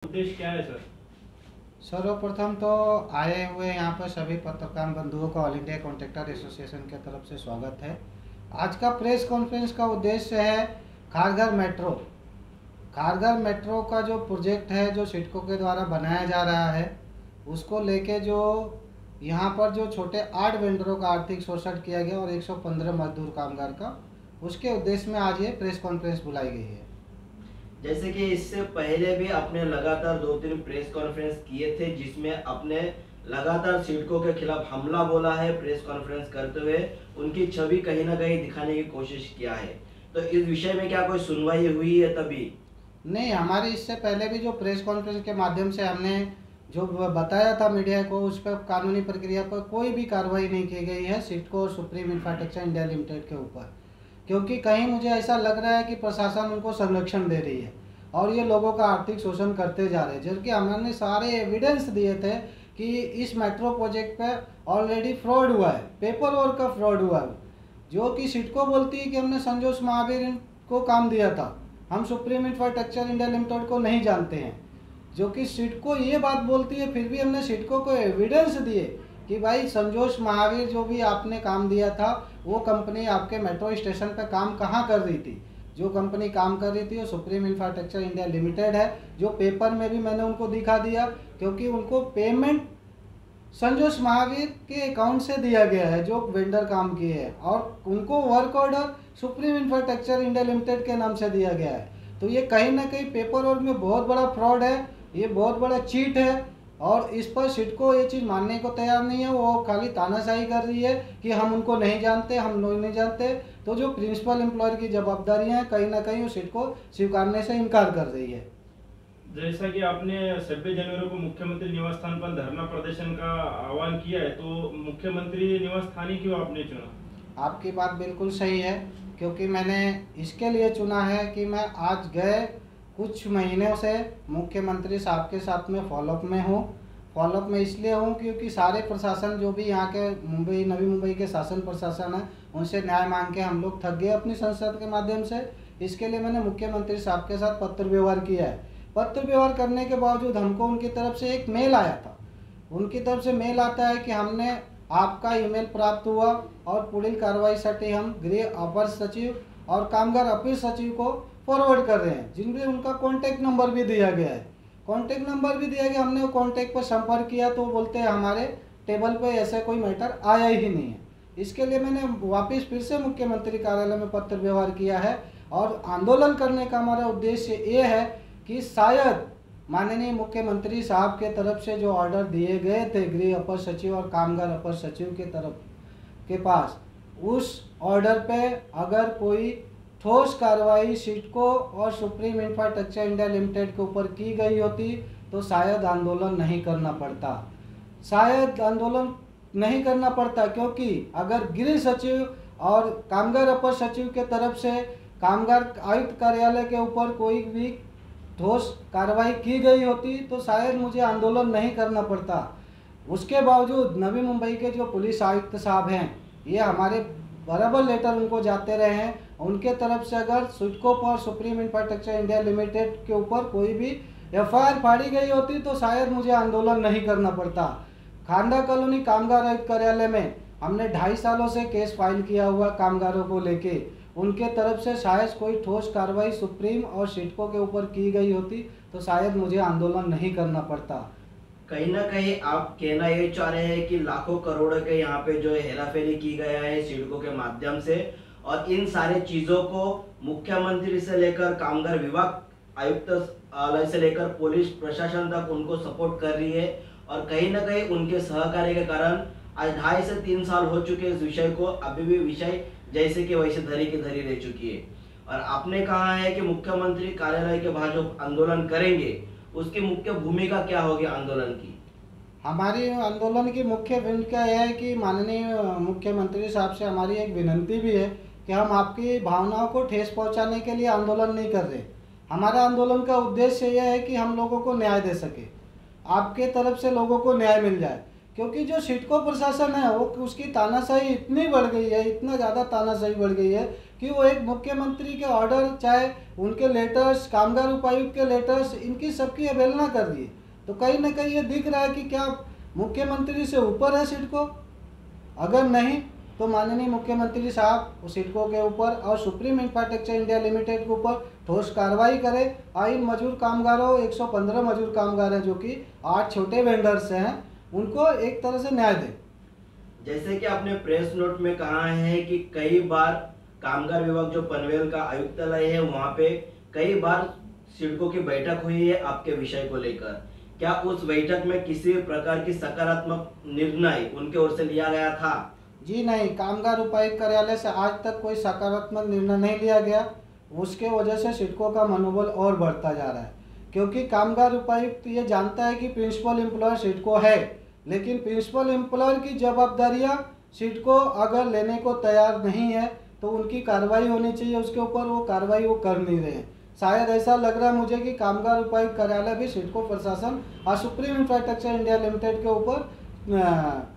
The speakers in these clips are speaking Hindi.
उद्देश्य क्या है सर? सर्वप्रथम तो आए हुए यहाँ पर सभी पत्रकार बंधुओं का ऑल इंडिया कॉन्ट्रैक्टर एसोसिएशन की तरफ से स्वागत है। आज का प्रेस कॉन्फ्रेंस का उद्देश्य है खारघर मेट्रो। खारघर मेट्रो का जो प्रोजेक्ट है जो सिडको के द्वारा बनाया जा रहा है उसको लेके जो यहाँ पर जो छोटे 8 वेंडरों का आर्थिक शोषण किया गया और 115 मजदूर कामगार का, उसके उद्देश्य में आज ये प्रेस कॉन्फ्रेंस बुलाई गई है। जैसे कि इससे पहले भी आपने लगातार 2-3 प्रेस कॉन्फ्रेंस किए थे जिसमें आपने लगातार सिडको के खिलाफ हमला बोला है। प्रेस कॉन्फ्रेंस करते हुए उनकी छवि कहीं ना कहीं दिखाने की कोशिश किया है, तो इस विषय में क्या कोई सुनवाई हुई है? तभी नहीं, हमारी इससे पहले भी जो प्रेस कॉन्फ्रेंस के माध्यम से हमने जो बताया था मीडिया को, उस पर कानूनी प्रक्रिया पर कोई भी कार्रवाई नहीं की गई है सिडको और सुप्रीम इंफ्रास्ट्रक्चर इंडिया लिमिटेड के ऊपर, क्योंकि कहीं मुझे ऐसा लग रहा है कि प्रशासन उनको संरक्षण दे रही है और ये लोगों का आर्थिक शोषण करते जा रहे हैं। जबकि हमने सारे एविडेंस दिए थे कि इस मेट्रो प्रोजेक्ट पे ऑलरेडी फ्रॉड हुआ है, पेपर वर्क का फ्रॉड हुआ है, जो कि सिडको बोलती है कि हमने संजोष महावीर को काम दिया था, हम सुप्रीम इंफ्रास्ट्रक्चर इंडिया लिमिटेड को नहीं जानते हैं। जो कि सिडको ये बात बोलती है, फिर भी हमने सिडको को एविडेंस दिए कि भाई संजोष महावीर जो भी आपने काम दिया था वो कंपनी आपके मेट्रो स्टेशन पर काम कहाँ कर रही थी। जो कंपनी काम कर रही थी वो सुप्रीम इंफ्रास्ट्रक्चर इंडिया लिमिटेड है, जो पेपर में भी मैंने उनको दिखा दिया, क्योंकि उनको पेमेंट संजोष महावीर के अकाउंट से दिया गया है जो वेंडर काम किए हैं, और उनको work order supreme infrastructure India limited के नाम से दिया गया है। तो ये कहीं ना कहीं पेपर वर्क में बहुत बड़ा फ्रॉड है, ये बहुत बड़ा चीट है, और इस पर सिडको ये चीज़ मानने को तैयार नहीं है। वो खाली तानाशाही कर रही है कि हम उनको नहीं जानते, हम लोग नहीं जानते। तो जो प्रिंसिपल एम्प्लॉयर की जवाबदारी है कहीं ना कहीं वो सिडको स्वीकारने से इनकार कर रही है। जैसा कि आपने 26 जनवरी को मुख्यमंत्री निवास स्थान पर धरना प्रदर्शन का आह्वान किया है, तो मुख्यमंत्री निवास स्थान ही क्यों आपने चुना? आपकी बात बिल्कुल सही है, क्योंकि मैंने इसके लिए चुना है कि मैं आज गए कुछ महीनों से मुख्यमंत्री साहब के साथ में फॉलोअप में हूँ। फॉलोअप में इसलिए हूँ क्योंकि सारे प्रशासन जो भी यहाँ के मुंबई नवी मुंबई के शासन प्रशासन है उनसे न्याय मांग के हम लोग थक गए अपनी संसद के माध्यम से। इसके लिए मैंने मुख्यमंत्री साहब के साथ पत्र व्यवहार किया है। पत्र व्यवहार करने के बावजूद हमको उनकी तरफ से एक मेल आया था। उनकी तरफ से मेल आता है कि हमने आपका ईमेल प्राप्त हुआ और पूरी कार्रवाईसाठी हम गृह अपर सचिव और कामगार अपर सचिव को फॉरवर्ड कर रहे हैं, जिनमें उनका कॉन्टैक्ट नंबर भी दिया गया है। कॉन्टैक्ट नंबर भी दिया गया, हमने वो कॉन्टैक्ट पर संपर्क किया तो बोलते हैं हमारे टेबल पे ऐसा कोई मैटर आया ही नहीं है। इसके लिए मैंने वापस फिर से मुख्यमंत्री कार्यालय में पत्र व्यवहार किया है, और आंदोलन करने का हमारा उद्देश्य ये है कि शायद माननीय मुख्यमंत्री साहब के तरफ से जो ऑर्डर दिए गए थे गृह अपर सचिव और कामगार अपर सचिव के तरफ के पास, उस ऑर्डर पे अगर कोई ठोस कार्रवाई सिडको और सुप्रीम इंफ्रास्ट्रक्चर इंडिया लिमिटेड के ऊपर की गई होती तो शायद आंदोलन नहीं करना पड़ता। शायद आंदोलन नहीं करना पड़ता, क्योंकि अगर गृह सचिव और कामगार अपर सचिव के तरफ से कामगार आयुक्त कार्यालय के ऊपर कोई भी ठोस कार्रवाई की गई होती तो शायद मुझे आंदोलन नहीं करना पड़ता। उसके बावजूद नवी मुंबई के जो पुलिस आयुक्त साहब हैं, ये हमारे बराबर लेटर उनको जाते रहे हैं, उनके तरफ से अगर सिडको पर सुप्रीम इंफ्रास्ट्रक्चर इंडिया लिमिटेड के ऊपर कोई भी एफआईआर फाड़ी गई होती तो शायद मुझे आंदोलन नहीं करना पड़ता। खांडा कॉलोनी कामगार आयुक्त कार्यालय में हमने 2.5 सालों से केस फाइल किया हुआ कामगारों को लेके, उनके तरफ से शायद कोई ठोस कार्रवाई सुप्रीम और सिडको के ऊपर की गई होती तो शायद मुझे आंदोलन नहीं करना पड़ता। कहीं ना कहीं आप कहना ये चाह रहे हैं कि लाखों करोड़ के यहाँ पे जो हेराफेरी की गया है सिडको के माध्यम से, और इन सारे चीजों को मुख्यमंत्री से लेकर कामगार विभाग आयुक्त से लेकर पुलिस प्रशासन तक उनको सपोर्ट कर रही है, और कहीं ना कहीं उनके सहकार्य के कारण आज 2.5 से 3 साल हो चुके इस विषय को, अभी भी विषय जैसे कि वैसे धरी की धरी रह चुकी है। और आपने कहा है कि मुख्यमंत्री कार्यालय के बाहर जो आंदोलन करेंगे उसकी मुख्य भूमिका क्या होगी आंदोलन की? हमारी आंदोलन की मुख्य भूमिका यह है कि माननीय मुख्यमंत्री साहब से हमारी एक विनती भी है कि हम आपकी भावनाओं को ठेस पहुंचाने के लिए आंदोलन नहीं कर रहे। हमारा आंदोलन का उद्देश्य यह है कि हम लोगों को न्याय दे सके, आपके तरफ से लोगों को न्याय मिल जाए। क्योंकि जो सिडको प्रशासन है वो उसकी तानाशाही इतनी बढ़ गई है, इतना ज़्यादा तानाशाही बढ़ गई है कि वो एक मुख्यमंत्री के ऑर्डर, चाहे उनके लेटर्स, कामगार उपायुक्त के लेटर्स, इनकी सबकी अवहेलना कर रही है। तो कहीं ना कहीं ये दिख रहा है कि क्या मुख्यमंत्री से ऊपर है सिडको? अगर नहीं तो माननीय मुख्यमंत्री साहब सिडको के ऊपर और सुप्रीम इंफ्रास्ट्रक्चर इंडिया लिमिटेड के ऊपर ठोस कार्रवाई करें और इन मजदूर कामगारों, 115 मजदूर कामगार हैं जो कि 8 छोटे वेंडर्स हैं, उनको एक तरह से न्याय दें। जैसे कि आपने प्रेस नोट में कहा है कि कई बार कामगार विभाग जो पनवेल का आयुक्तालय है वहां पे कई बार सिडको की बैठक हुई है आपके विषय को लेकर, क्या उस बैठक में किसी प्रकार की सकारात्मक निर्णय उनके ओर से लिया गया था? जी नहीं, कामगार उपायुक्त कार्यालय से आज तक कोई सकारात्मक निर्णय नहीं लिया गया। उसके वजह से सिडको का मनोबल और बढ़ता जा रहा है, क्योंकि कामगार उपायुक्त ये जानता है कि प्रिंसिपल एम्प्लॉयर सिडको है, लेकिन प्रिंसिपल एम्प्लॉयर की जवाबदारियां सिडको अगर लेने को तैयार नहीं है तो उनकी कार्रवाई होनी चाहिए उसके ऊपर, वो कार्रवाई वो कर नहीं रहे हैं। शायद ऐसा लग रहा है मुझे कि कामगार उपायुक्त कार्यालय भी सिडको प्रशासन और सुप्रीम इंफ्रास्ट्रक्चर इंडिया लिमिटेड के ऊपर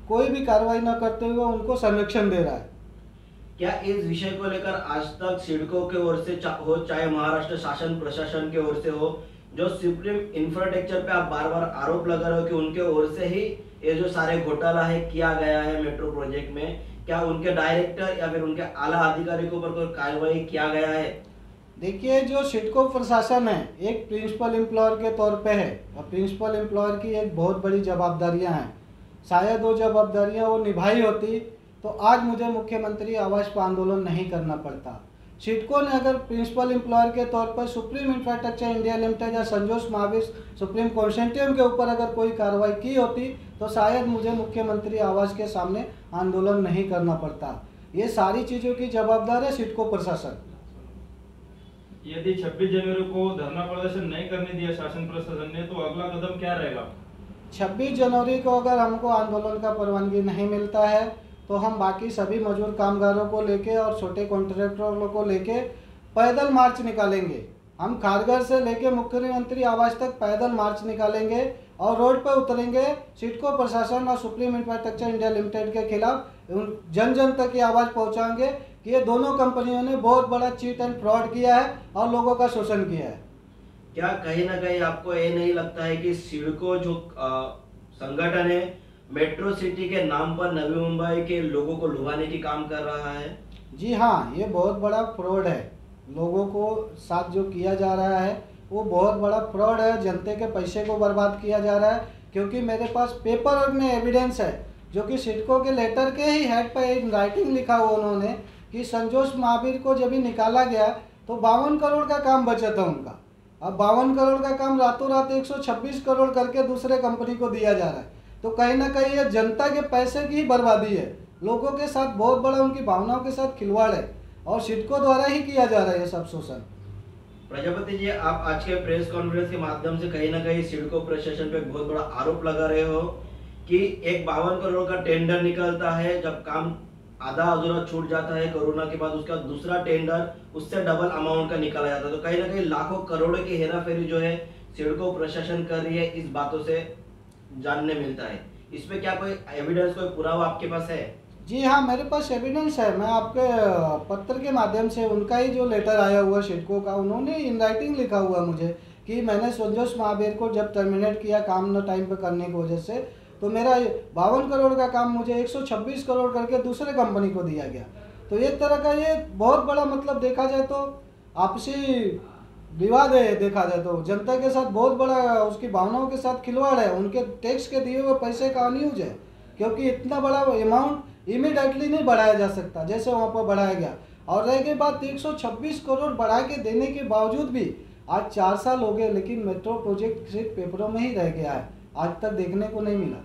कोई भी कार्रवाई न करते हुए उनको संरक्षण दे रहा है। क्या इस विषय को लेकर आज तक सिडको के ओर से हो, चाहे महाराष्ट्र शासन प्रशासन के ओर से हो, जो सुप्रीम इंफ्रास्ट्रक्चर पे आप बार बार आरोप लगा रहे हो कि उनके ओर से ही ये जो सारे घोटाला है किया गया है मेट्रो प्रोजेक्ट में, क्या उनके डायरेक्टर या फिर उनके आला अधिकारी के ऊपर कोई कार्रवाई किया गया है? देखिए, जो सिडको प्रशासन है एक प्रिंसिपल एम्प्लॉयर के तौर पे है और प्रिंसिपल एम्प्लॉयर की एक बहुत बड़ी जवाबदारियां हैं। शायद वो जवाबदारियां वो निभाई होती तो आज मुझे मुख्यमंत्री आवास पर आंदोलन नहीं करना पड़ता। सिडको ने अगर प्रिंसिपल एम्प्लॉयर के तौर पर सुप्रीम इंफ्रास्ट्रक्चर इंडिया लिमिटेड या संजोस महावीर सुप्रीम कॉन्सेंटियम के ऊपर अगर कोई कार्रवाई की होती तो शायद मुझे मुख्यमंत्री आवास के सामने आंदोलन नहीं करना पड़ता। ये सारी चीज़ों की जवाबदार है सिडको प्रशासन। यदि 26 जनवरी को धरना प्रदर्शन नहीं करने दिया शासन प्रशासन ने तो अगला कदम क्या रहेगा? 26 जनवरी को अगर हमको आंदोलन का परवानगी नहीं मिलता है तो हम बाकी सभी मजदूर कामगारों को लेके और छोटे कॉन्ट्रैक्टरों को लेके पैदल मार्च निकालेंगे। हम खारघर से लेके मुख्यमंत्री आवास तक पैदल मार्च निकालेंगे और रोड पर उतरेंगे। सिडको प्रशासन और सुप्रीम इंफ्रास्ट्रक्चर इंडिया लिमिटेड के खिलाफ जन जन तक की आवाज़ पहुंचाएंगे कि ये दोनों कंपनियों ने बहुत बड़ा चीट एंड फ्रॉड किया है और लोगों का शोषण किया है। क्या कहीं ना कहीं आपको ये नहीं लगता है कि सिडको जो संगठन है मेट्रो सिटी के नाम पर नवी मुंबई के लोगों को लुभाने की काम कर रहा है? जी हाँ, ये बहुत बड़ा फ्रॉड है। लोगों को साथ जो किया जा रहा है वो बहुत बड़ा फ्रॉड है। जनता के पैसे को बर्बाद किया जा रहा है, क्योंकि मेरे पास पेपर में एविडेंस है जो कि सिडको के लेटर के ही हेड पर एक राइटिंग लिखा हुआ उन्होंने कि संजोस महावीर को जब ही निकाला गया तो 52 करोड़ का काम बचा था उनका। अब 52 करोड़ का काम रातों रात 126 करोड़ करके दूसरे कंपनी को दिया जा रहा है। तो कहीं ना कहीं ये जनता के पैसे की ही बर्बादी है, लोगों के साथ बहुत बड़ा उनकी भावनाओं के साथ खिलवाड़ है और सिडको द्वारा ही किया जा रहा है ये सब शोषण। प्रजापति जी, आप आज के प्रेस कॉन्फ्रेंस के माध्यम से कहीं ना कहीं सिडको प्रशासन पे बहुत बड़ा आरोप लगा रहे हो कि एक 52 करोड़ का टेंडर निकलता है, जब काम आधा अधूरा छूट जाता है कोरोना के बाद, उसका दूसरा टेंडर उससे डबल अमाउंट का निकाला जाता है। तो कहीं ना कहीं लाखों करोड़ों की हेराफेरी जो है सिडको प्रशासन कर रही है, इस बातों से जानने मिलता है। इस पे क्या कोई एविडेंस, कोई पुरावा आपके पास है? जी हाँ, मेरे पास एविडेंस है। मैं आपके पत्र के माध्यम से उनका ही जो लेटर आया हुआ सिडको का, उन्होंने इन राइटिंग लिखा हुआ मुझे कि मैंने संजोस महावीर को जब टर्मिनेट किया काम न टाइम पे करने की वजह से, तो मेरा 52 करोड़ का काम मुझे 126 करोड़ करके दूसरे कंपनी को दिया गया। तो एक तरह का ये बहुत बड़ा मतलब देखा जाए तो आपसी विवाद है, देखा जाए तो जनता के साथ बहुत बड़ा उसकी भावनाओं के साथ खिलवाड़ है। उनके टैक्स के दिए हुए पैसे का अनयूज है, क्योंकि इतना बड़ा अमाउंट इमीडिएटली नहीं बढ़ाया जा सकता जैसे वहाँ पर बढ़ाया गया। और रह गई बात 126 करोड़ बढ़ा के देने के बावजूद भी आज 4 साल हो गए, लेकिन मेट्रो प्रोजेक्ट सिर्फ पेपरों में ही रह गया है, आज तक देखने को नहीं मिला।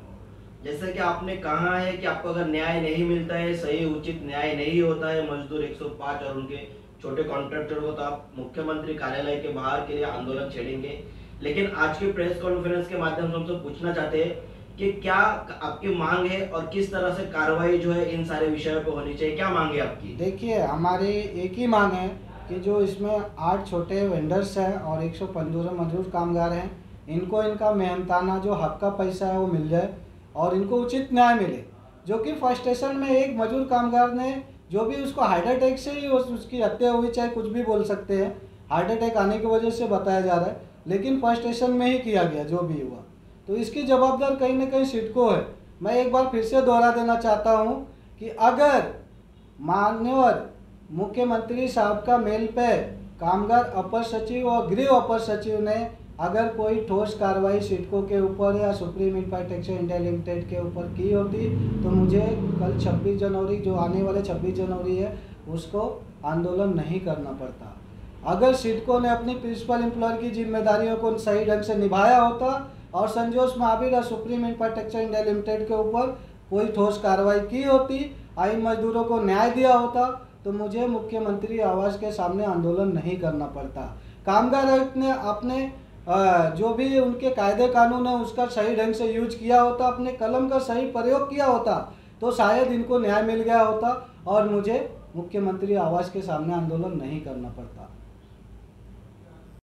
जैसे कि आपने कहा है कि आपको अगर न्याय नहीं मिलता है, सही उचित न्याय नहीं होता है मजदूर 105 और उनके छोटे कॉन्ट्रैक्टर को, तो आप मुख्यमंत्री कार्यालय के बाहर के लिए आंदोलन छेड़ेंगे। लेकिन आज की प्रेस कॉन्फ्रेंस के माध्यम से हमसे पूछना चाहते हैं कि क्या आपकी मांग है और किस तरह से कार्रवाई जो है इन सारे विषयों पे होनी चाहिए, क्या मांग है आपकी? देखिए, हमारी एक ही मांग है कि जो इसमें 8 छोटे वेंडर्स हैं और 115 मजदूर कामगार हैं, इनको इनका मेहनताना जो हक का पैसा है वो मिल जाए और इनको उचित न्याय मिले। जो कि फ्रस्ट्रेशन में एक मजदूर कामगार ने जो भी उसको हार्ट अटैक से ही उसकी हत्या हुई, चाहे कुछ भी बोल सकते हैं, हार्ट अटैक आने की वजह से बताया जा रहा है, लेकिन फर्स्ट स्टेशन में ही किया गया जो भी हुआ। तो इसकी जवाबदार कहीं ना कहीं सिडको है। मैं एक बार फिर से दोहरा देना चाहता हूँ कि अगर माननीय मुख्यमंत्री साहब का मेल पे कामगार अपर सचिव और गृह अपर सचिव ने अगर कोई ठोस कार्रवाई सिडको के ऊपर या सुप्रीम इंफ्रास्ट्रक्चर इंडिया लिमिटेड के ऊपर की होती तो मुझे कल 26 जनवरी जो आने वाले 26 जनवरी है उसको आंदोलन नहीं करना पड़ता। अगर सिडको ने अपनी प्रिंसिपल एम्प्लॉयर की जिम्मेदारियों को सही ढंग से निभाया होता और संजोष महावीर और सुप्रीम इंफ्रास्ट्रक्चर इंडिया लिमिटेड के ऊपर कोई ठोस कार्रवाई की होती, आइन मजदूरों को न्याय दिया होता, तो मुझे मुख्यमंत्री आवास के सामने आंदोलन नहीं करना पड़ता। कामगार आयुक्त ने अपने जो भी उनके कायदे कानून है उसका सही ढंग से यूज किया होता, अपने कलम का सही प्रयोग किया होता, तो शायद इनको न्याय मिल गया होता और मुझे मुख्यमंत्री आवास के सामने आंदोलन नहीं करना पड़ता।